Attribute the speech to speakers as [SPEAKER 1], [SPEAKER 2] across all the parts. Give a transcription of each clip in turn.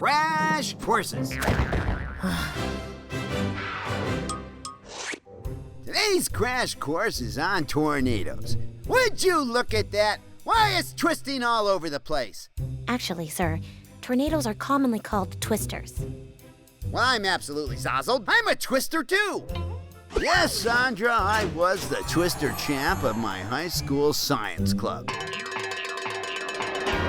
[SPEAKER 1] Crash courses. Today's crash course is on tornadoes. Would you look at that? Why, it's twisting all over the place.
[SPEAKER 2] Actually, sir, tornadoes are commonly called twisters.
[SPEAKER 1] Well, I'm absolutely zazzled. I'm a twister too. Yes, Sandra, I was the twister champ of my high school science club.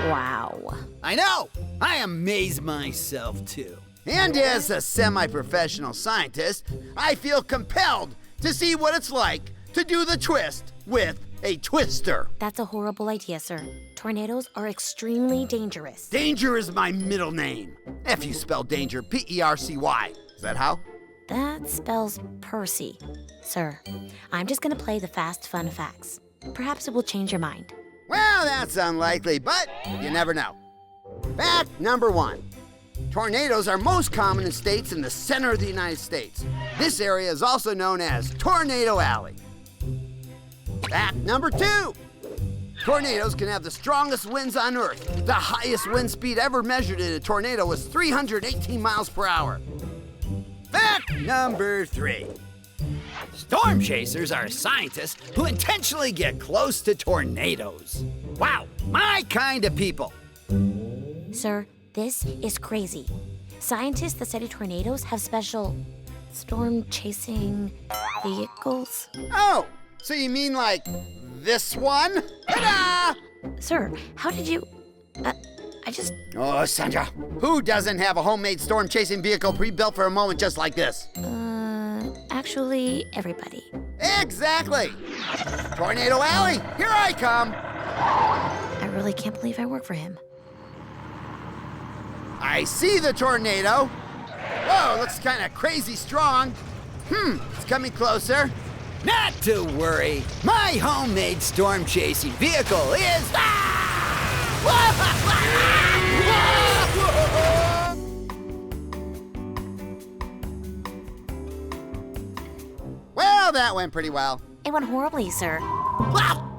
[SPEAKER 2] Wow.
[SPEAKER 1] I know! I amaze myself too. And as a semi-professional scientist, I feel compelled to see what it's like to do the twist with a twister.
[SPEAKER 2] That's a horrible idea, sir. Tornadoes are extremely dangerous.
[SPEAKER 1] Danger is my middle name. If you spell danger, P-E-R-C-Y. Is that how?
[SPEAKER 2] That spells Percy. Sir, I'm just gonna play the fast, fun facts. Perhaps it will change your mind.
[SPEAKER 1] Well, that's unlikely, but you never know. Fact number 1. Tornadoes are most common in states in the center of the United States. This area is also known as Tornado Alley. Fact number 2. Tornadoes can have the strongest winds on Earth. The highest wind speed ever measured in a tornado was 318 miles per hour. Fact number 3. Storm chasers are scientists who intentionally get close to tornadoes. Wow, my kind of people.
[SPEAKER 2] Sir, this is crazy. Scientists that study tornadoes have special storm-chasing vehicles.
[SPEAKER 1] Oh, so you mean like this one? Ta-da!
[SPEAKER 2] Sir, how did you...
[SPEAKER 1] Oh, Sandra, who doesn't have a homemade storm-chasing vehicle pre-built for a moment just like this?
[SPEAKER 2] Actually, everybody.
[SPEAKER 1] Exactly! Tornado Alley, here I come!
[SPEAKER 2] I really can't believe I work for him.
[SPEAKER 1] I see the tornado. Whoa, looks kind of crazy strong. It's coming closer. Not to worry. My homemade storm-chasing vehicle is... Well, that went pretty well.
[SPEAKER 2] It went horribly, sir.
[SPEAKER 1] Wow!